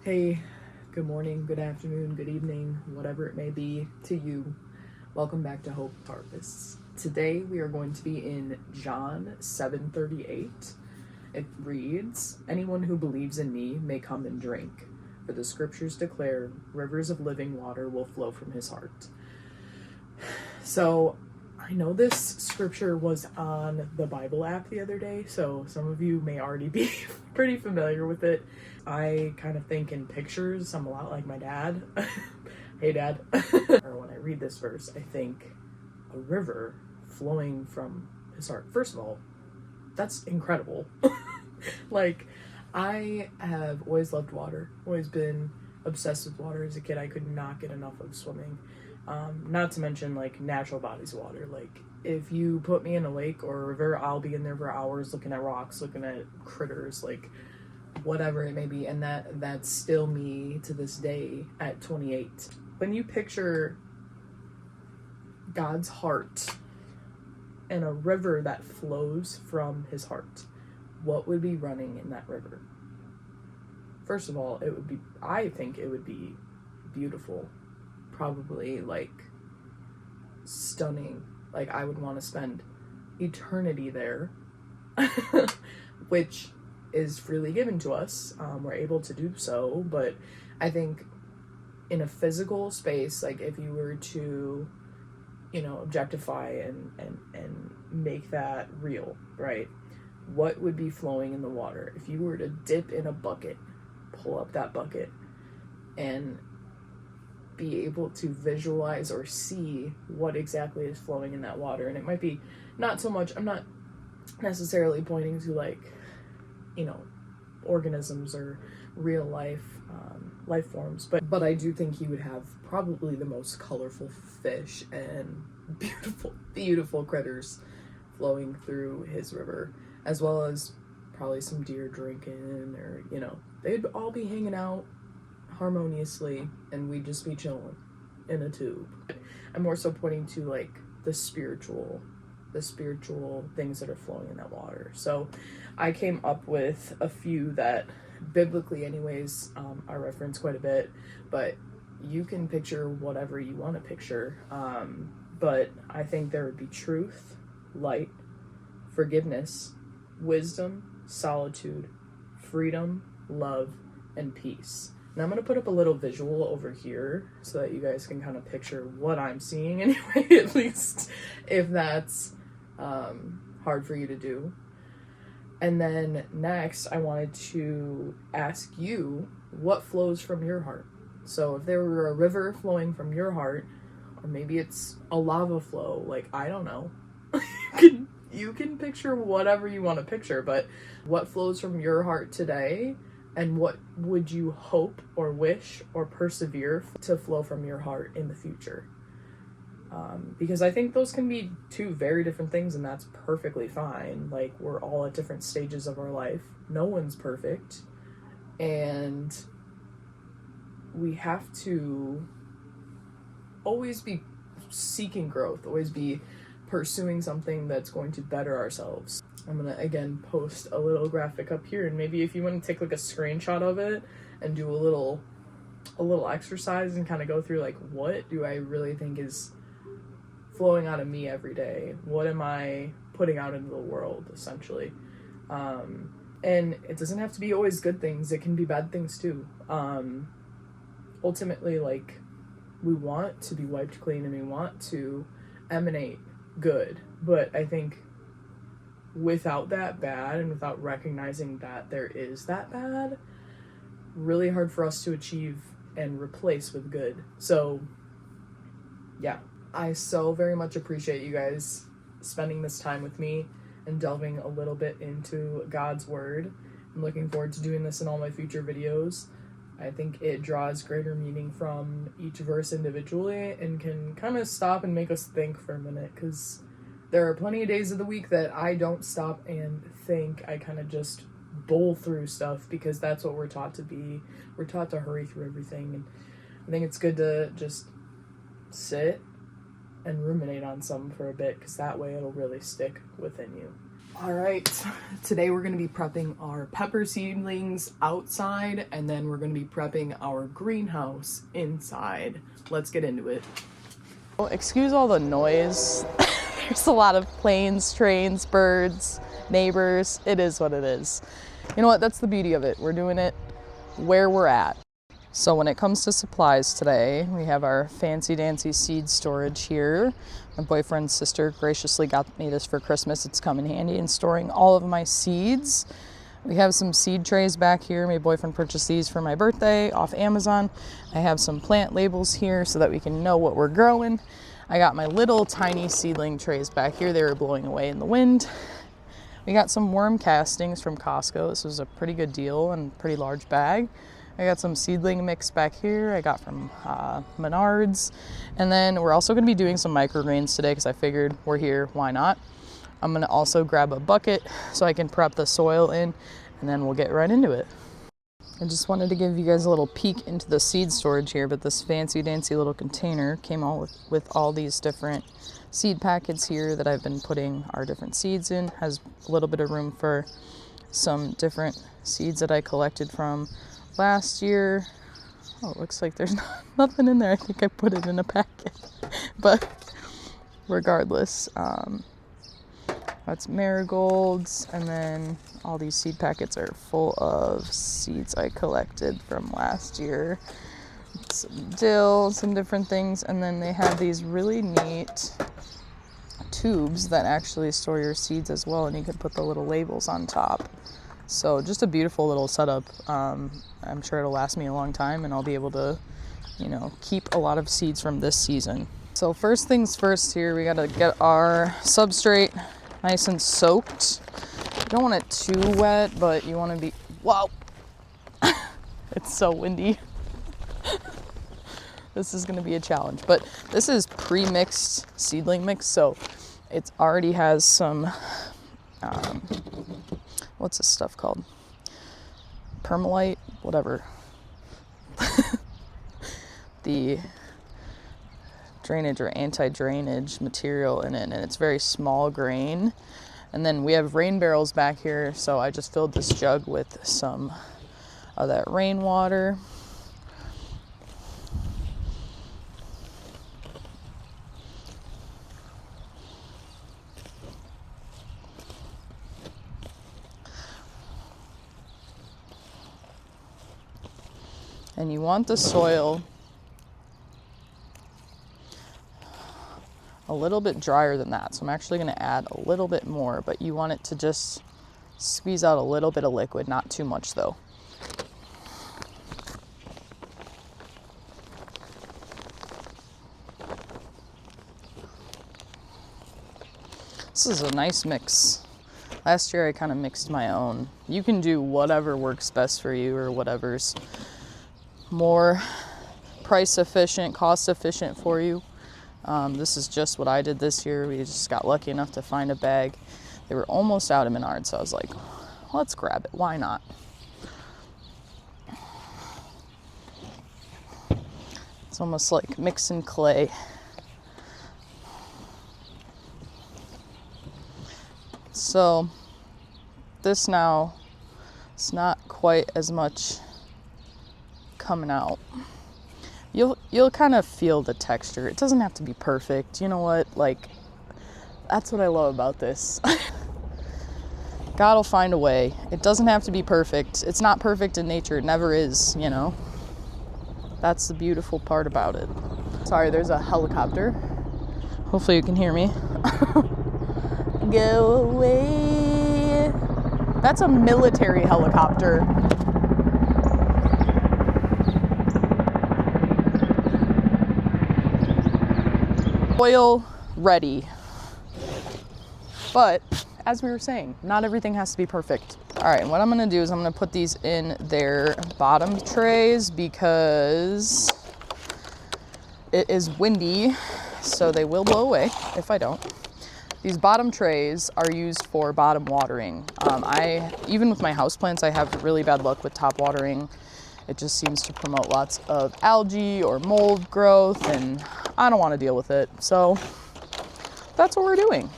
Hey, good morning, good afternoon, good evening, whatever it may be to you. Welcome back to Hope Harvests. Today we are going to be in John 7:38. It reads, "Anyone who believes in me may come and drink, for the scriptures declare rivers of living water will flow from his heart." So I know this scripture was on the Bible app the other day, so some of you may already be pretty familiar with it. I kind of think in pictures. I'm a lot like my dad. Hey, Dad. Or when I read this verse, I think a river flowing from his heart. First of all, that's incredible. Like, I have always loved water, always been obsessed with water as a kid. I could not get enough of swimming. Not to mention, like, natural bodies of water. Like, if you put me in a lake or a river, I'll be in there for hours looking at rocks, looking at critters, like, whatever it may be. And that's still me to this day at 28. When you picture God's heart and a river that flows from his heart, what would be running in that river? First of all, I think it would be beautiful. Probably, like, stunning. Like, I would want to spend eternity there, which is freely given to us. We're able to do so, but I think in a physical space, like, if you were to, objectify and make that real, right? What would be flowing in the water? If you were to dip in a bucket, pull up that bucket, and be able to visualize or see what exactly is flowing in that water. And it might be not so much, I'm not necessarily pointing to, like, organisms or real life life forms, but I do think he would have probably the most colorful fish and beautiful critters flowing through his river, as well as probably some deer drinking, or they'd all be hanging out harmoniously, and we'd just be chilling in a tube. I'm more so pointing to, like, the spiritual things that are flowing in that water. So I came up with a few that biblically anyways I reference quite a bit, but you can picture whatever you want to picture. But I think there would be truth, light, forgiveness, wisdom, solitude, freedom, love, and peace. And I'm going to put up a little visual over here so that you guys can kind of picture what I'm seeing anyway, at least if that's hard for you to do. And then next, I wanted to ask you what flows from your heart. So if there were a river flowing from your heart, or maybe it's a lava flow, like, I don't know. You can picture whatever you want to picture, but what flows from your heart today? And what would you hope or wish or persevere to flow from your heart in the future? Because I think those can be two very different things, and that's perfectly fine. Like, we're all at different stages of our life. No one's perfect. And we have to always be seeking growth, always be pursuing something that's going to better ourselves. I'm gonna again post a little graphic up here, and maybe if you want to take, like, a screenshot of it and do a little exercise and kind of go through, like, what do I really think is flowing out of me every day? What am I putting out into the world, essentially? And it doesn't have to be always good things. It can be bad things too. Ultimately, like, we want to be wiped clean and we want to emanate good, but I think without that bad and without recognizing that there is that bad, really hard for us to achieve and replace with good. So yeah, I so very much appreciate you guys spending this time with me and delving a little bit into God's word. I'm looking forward to doing this in all my future videos. I think it draws greater meaning from each verse individually and can kind of stop and make us think for a minute, because there are plenty of days of the week that I don't stop and think. I kind of just bowl through stuff because that's what we're taught to be. We're taught to hurry through everything, and I think it's good to just sit and ruminate on something for a bit, because that way it'll really stick within you. All right, today we're going to be prepping our pepper seedlings outside, and then we're going to be prepping our greenhouse inside. Let's get into it. Well, excuse all the noise. There's a lot of planes, trains, birds, neighbors. It is what it is. You know what? That's the beauty of it. We're doing it where we're at. So when it comes to supplies today, we have our fancy dancy seed storage here. My boyfriend's sister graciously got me this for Christmas. It's come in handy in storing all of my seeds. We have some seed trays back here. My boyfriend purchased these for my birthday off Amazon. I have some plant labels here so that we can know what we're growing. I got my little tiny seedling trays back here. They were blowing away in the wind. We got some worm castings from Costco. This was a pretty good deal and pretty large bag. I got some seedling mix back here I got from Menards. And then we're also gonna be doing some microgreens today because I figured we're here, why not? I'm gonna also grab a bucket so I can prep the soil in, and then we'll get right into it. I just wanted to give you guys a little peek into the seed storage here, but this fancy dancy little container came all with all these different seed packets here that I've been putting our different seeds in. Has a little bit of room for some different seeds that I collected from last year. Oh, it looks like there's nothing in there. I think I put it in a packet. But regardless, that's marigolds, and then all these seed packets are full of seeds I collected from last year. Some dill, some different things, and then they have these really neat tubes that actually store your seeds as well, and you can put the little labels on top. So just a beautiful little setup. I'm sure it'll last me a long time, and I'll be able to, keep a lot of seeds from this season. So first things first here, we gotta get our substrate nice and soaked. You don't want it too wet, but you want to be, wow, it's so windy. This is gonna be a challenge, but this is pre-mixed seedling mix, so it already has some, what's this stuff called? Permalite, whatever. The drainage or anti-drainage material in it, and it's very small grain. And then we have rain barrels back here, so I just filled this jug with some of that rainwater. And you want the soil a little bit drier than that. So I'm actually going to add a little bit more, but you want it to just squeeze out a little bit of liquid, not too much though. This is a nice mix. Last year I kind of mixed my own. You can do whatever works best for you, or whatever's more price efficient, cost efficient for you. This is just what I did this year. We just got lucky enough to find a bag. They were almost out of Menards, so I was like, let's grab it. Why not? It's almost like mixing clay. So this now, it's not quite as much coming out. You'll kind of feel the texture. It doesn't have to be perfect. You know what? Like, that's what I love about this. God will find a way. It doesn't have to be perfect. It's not perfect in nature. It never is, That's the beautiful part about it. Sorry, there's a helicopter. Hopefully you can hear me. Go away. That's a military helicopter. Oil ready. But as we were saying, not everything has to be perfect. All right, what I'm gonna do is I'm gonna put these in their bottom trays because it is windy, so they will blow away if I don't. These bottom trays are used for bottom watering. Even with my houseplants, I have really bad luck with top watering. It just seems to promote lots of algae or mold growth, and I don't want to deal with it. So that's what we're doing.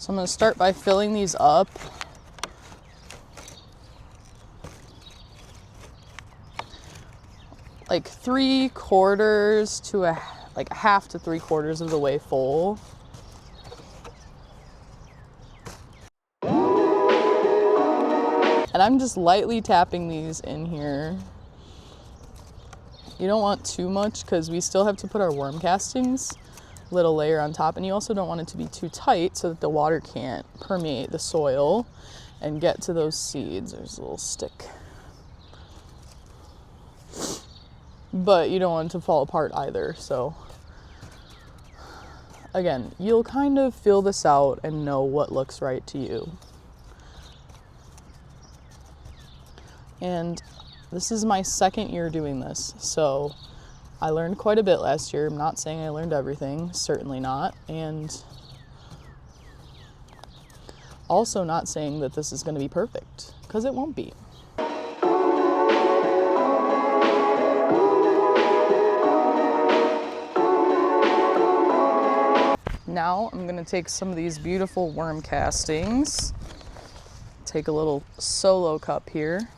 So I'm going to start by filling these up. Like 3/4 to like half to 3/4 of the way full. And I'm just lightly tapping these in here. You don't want too much because we still have to put our worm castings, little layer on top, and you also don't want it to be too tight so that the water can't permeate the soil and get to those seeds. There's a little stick. But you don't want it to fall apart either. So again, you'll kind of feel this out and know what looks right to you. And this is my second year doing this, so I learned quite a bit last year. I'm not saying I learned everything, certainly not, and also not saying that this is going to be perfect, because it won't be. Now I'm going to take some of these beautiful worm castings, take a little solo cup here,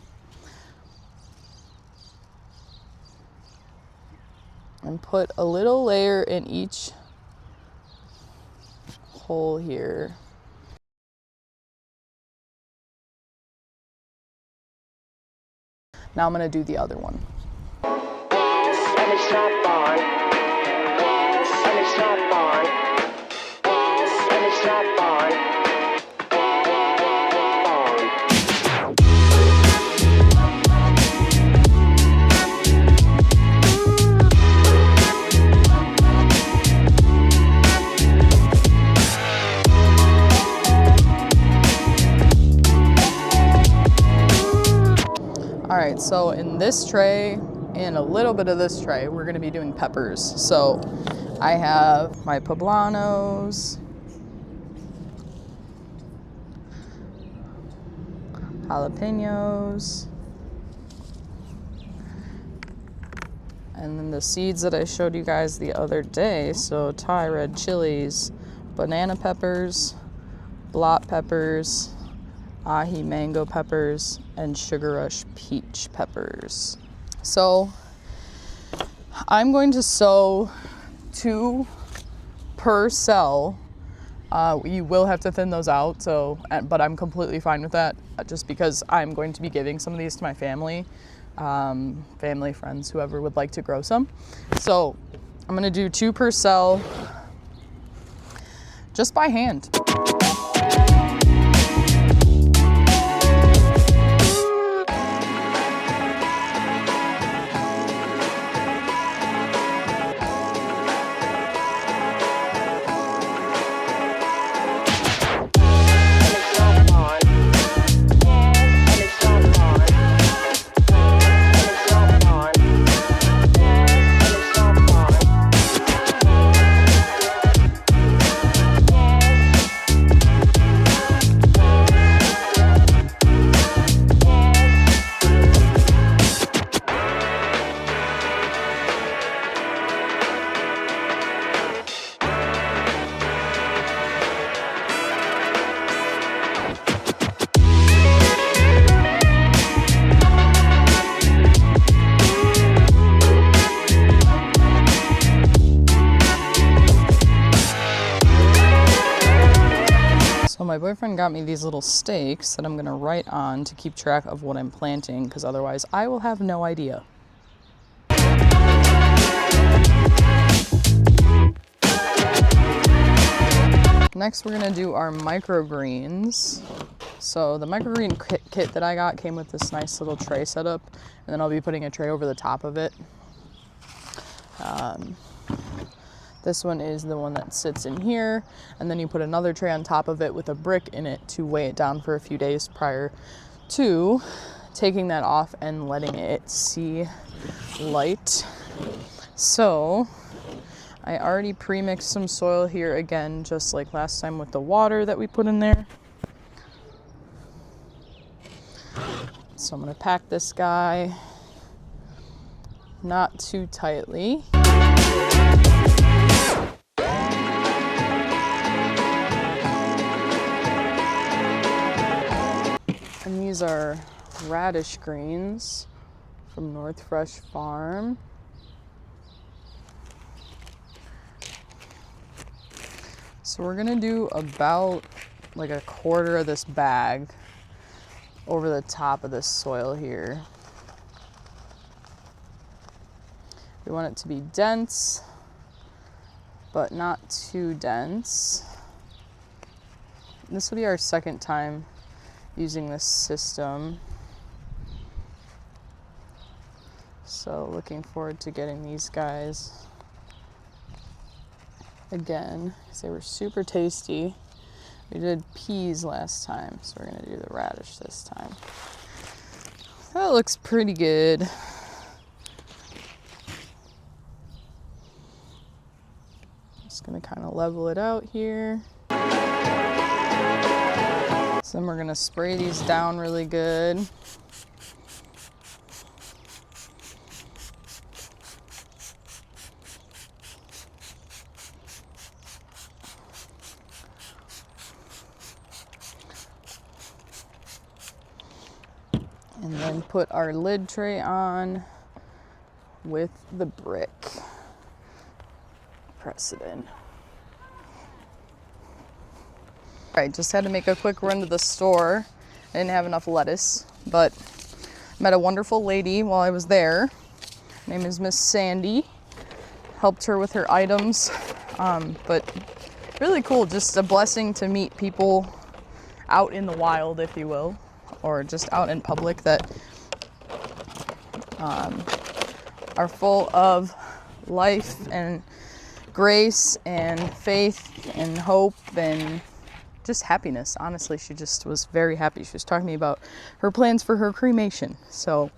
and put a little layer in each hole here. Now I'm going to do the other one. And it's not barn. And it's not barn. And it's not barn. Alright, so in this tray and a little bit of this tray, we're going to be doing peppers. So I have my poblanos, jalapenos, and then the seeds that I showed you guys the other day. So Thai red chilies, banana peppers, blot peppers, ahi mango peppers, and sugar rush peach peppers. So I'm going to sow 2 per cell. You will have to thin those out, but I'm completely fine with that, just because I'm going to be giving some of these to my family, friends, whoever would like to grow some. So I'm going to do 2 per cell, just by hand. My boyfriend got me these little stakes that I'm going to write on to keep track of what I'm planting, because otherwise I will have no idea. Next we're going to do our microgreens. So the microgreen kit that I got came with this nice little tray setup, and then I'll be putting a tray over the top of it. This one is the one that sits in here, and then you put another tray on top of it with a brick in it to weigh it down for a few days prior to taking that off and letting it see light. So I already pre-mixed some soil here again, just like last time with the water that we put in there. So I'm going to pack this guy not too tightly. And these are radish greens from North Fresh Farm. So we're gonna do about like a quarter of this bag over the top of this soil here. We want it to be dense, but not too dense. This will be our second time using this system. So looking forward to getting these guys again, because they were super tasty. We did peas last time, so we're gonna do the radish this time. That looks pretty good. Just gonna kind of level it out here. So then we're gonna spray these down really good. And then put our lid tray on with the brick. Press it in. All right, just had to make a quick run to the store. I didn't have enough lettuce, but met a wonderful lady while I was there. Her name is Miss Sandy. Helped her with her items, but really cool. Just a blessing to meet people out in the wild, if you will, or just out in public that are full of life and grace and faith and hope and just happiness. Honestly, she just was very happy. She was talking to me about her plans for her cremation. So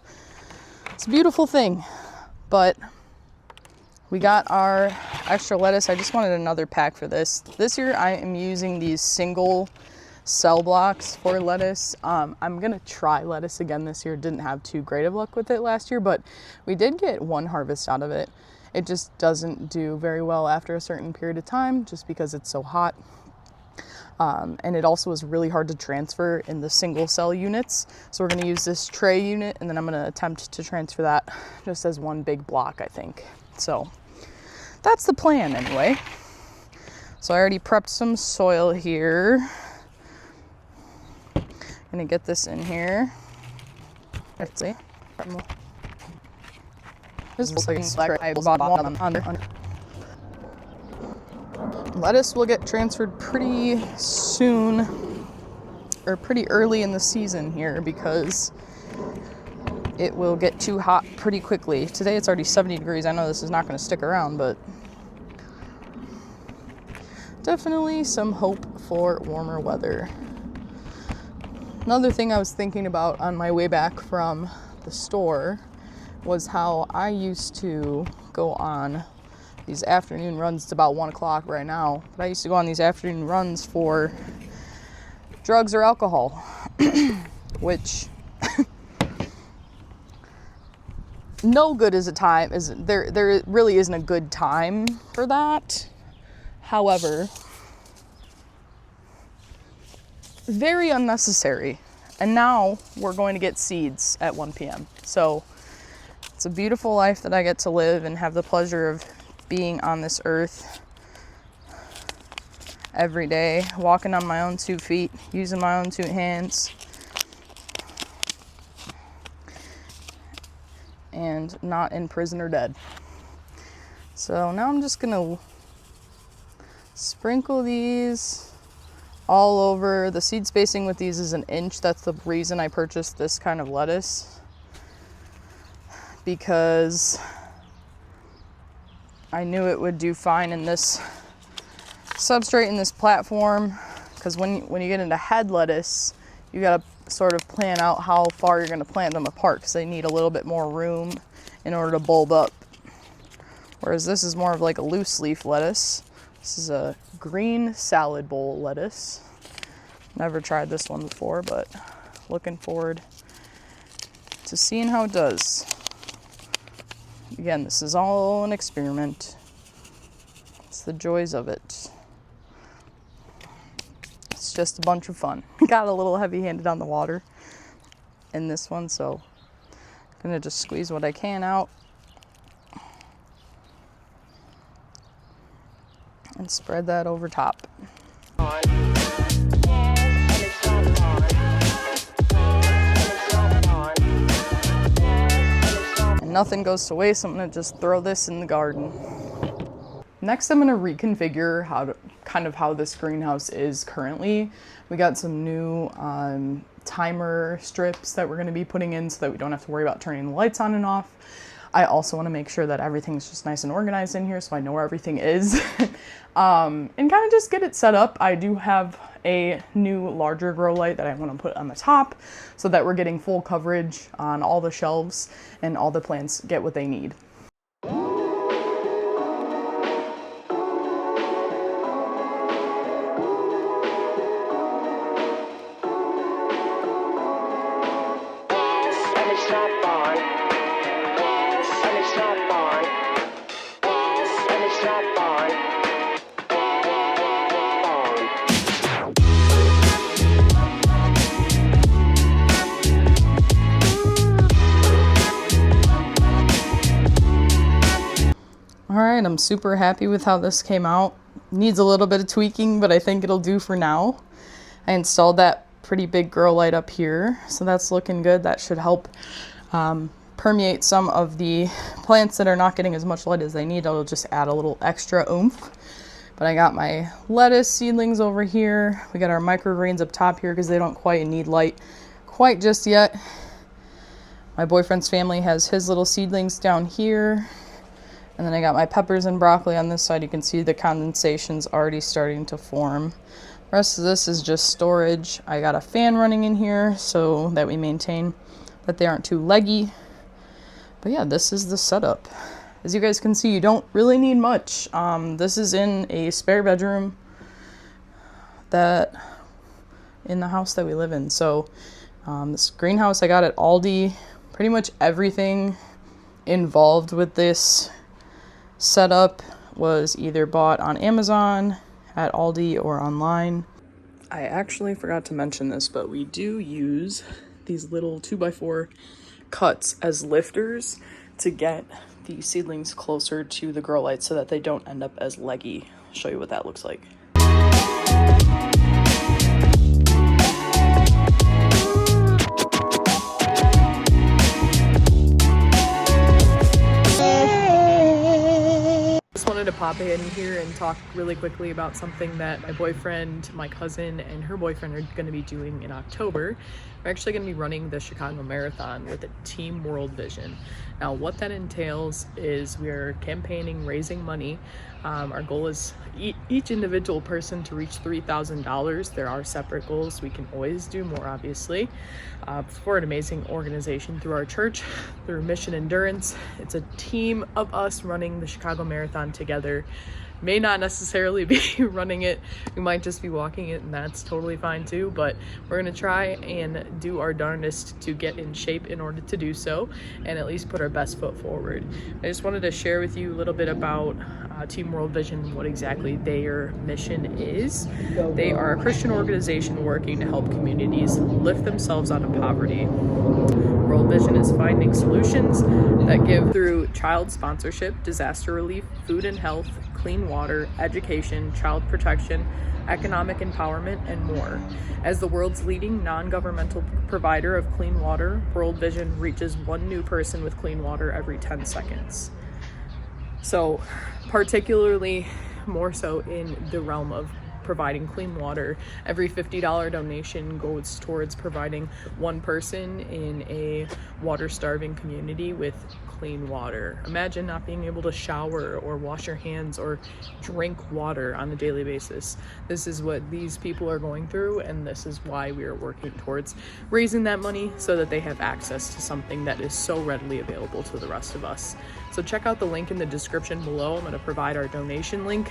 it's a beautiful thing. But we got our extra lettuce. I just wanted another pack for this. This year I am using these single cell blocks for lettuce. I'm gonna try lettuce again this year. Didn't have too great of luck with it last year, but we did get one harvest out of it. It just doesn't do very well after a certain period of time just because it's so hot. And it also is really hard to transfer in the single cell units. So we're gonna use this tray unit and then I'm gonna attempt to transfer that just as one big block, I think. So that's the plan anyway. So I already prepped some soil here. Gonna get this in here. Let's see. This looks like it's under. Lettuce will get transferred pretty soon, or pretty early in the season here, because it will get too hot pretty quickly. Today it's already 70 degrees. I know this is not going to stick around, but definitely some hope for warmer weather. Another thing I was thinking about on my way back from the store was how I used to go on these afternoon runs. It's about 1 o'clock right now, but I used to go on these afternoon runs for drugs or alcohol, which no good is a time, there really isn't a good time for that. However, very unnecessary. And now we're going to get seeds at 1 p.m. So it's a beautiful life that I get to live and have the pleasure of being on this earth every day, walking on my own 2 feet, using my own 2 hands, and not in prison or dead. So now I'm just gonna sprinkle these all over. The seed spacing with these is 1 inch. That's the reason I purchased this kind of lettuce, because I knew it would do fine in this substrate, in this platform, because when you get into head lettuce, you gotta sort of plan out how far you're gonna plant them apart, because they need a little bit more room in order to bulb up. Whereas this is more of like a loose leaf lettuce. This is a green salad bowl lettuce. Never tried this one before, but looking forward to seeing how it does. Again, this is all an experiment. It's the joys of it. It's just a bunch of fun. Got a little heavy-handed on the water, in this one, so I'm gonna just squeeze what I can out and spread that over top. And nothing goes to waste, I'm gonna just throw this in the garden. Next, I'm gonna reconfigure how this greenhouse is currently. We got some new timer strips that we're gonna be putting in so that we don't have to worry about turning the lights on and off. I also wanna make sure that everything's just nice and organized in here so I know where everything is. And kind of just get it set up. I do have a new larger grow light that I wanna put on the top so that we're getting full coverage on all the shelves and all the plants get what they need. Alright, I'm super happy with how this came out. Needs a little bit of tweaking, but I think it'll do for now. I installed that pretty big grow light up here, so that's looking good. That should help permeate some of the plants that are not getting as much light as they need. It'll just add a little extra oomph. But I got my lettuce seedlings over here. We got our microgreens up top here because they don't quite need light quite just yet. My boyfriend's family has his little seedlings down here. And then I got my peppers and broccoli on this side. You can see the condensation's already starting to form. The rest of this is just storage. I got a fan running in here so that we maintain that they aren't too leggy. But yeah, this is the setup. As you guys can see, you don't really need much. This is in a spare bedroom in the house that we live in. So this greenhouse I got at Aldi. Pretty much everything involved with this setup was either bought on Amazon, at Aldi, or online. I actually forgot to mention this, but we do use these little 2x4 cuts as lifters to get the seedlings closer to the grow light so that they don't end up as leggy. I'll show you what that looks like. To pop in here and talk really quickly about something that my boyfriend, my cousin, and her boyfriend are going to be doing in October. We're actually going to be running the Chicago Marathon with a Team World Vision. Now, what that entails is we're campaigning, raising money. Our goal is each individual person to reach $3,000. There are separate goals. We can always do more, obviously. For an amazing organization through our church, through Mission Endurance. It's a team of us running the Chicago Marathon together. May not necessarily be running it. We might just be walking it, and that's totally fine too, but we're gonna try and do our darndest to get in shape in order to do so and at least put our best foot forward. I just wanted to share with you a little bit about Team World Vision, what exactly their mission is. They are a Christian organization working to help communities lift themselves out of poverty. World Vision is finding solutions that give through child sponsorship, disaster relief, food and health, clean water, education, child protection, economic empowerment, and more. As the world's leading non-governmental provider of clean water, World Vision reaches one new person with clean water every 10 seconds. So, particularly more so in the realm of providing clean water, every $50 donation goes towards providing one person in a water-starving community with clean water. Imagine not being able to shower or wash your hands or drink water on a daily basis. This is what these people are going through, and this is why we are working towards raising that money so that they have access to something that is so readily available to the rest of us. So check out the link in the description below. I'm going to provide our donation link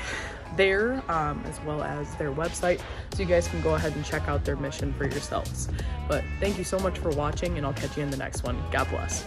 there, as well as their website, so you guys can go ahead and check out their mission for yourselves. But thank you so much for watching, and I'll catch you in the next one. God bless.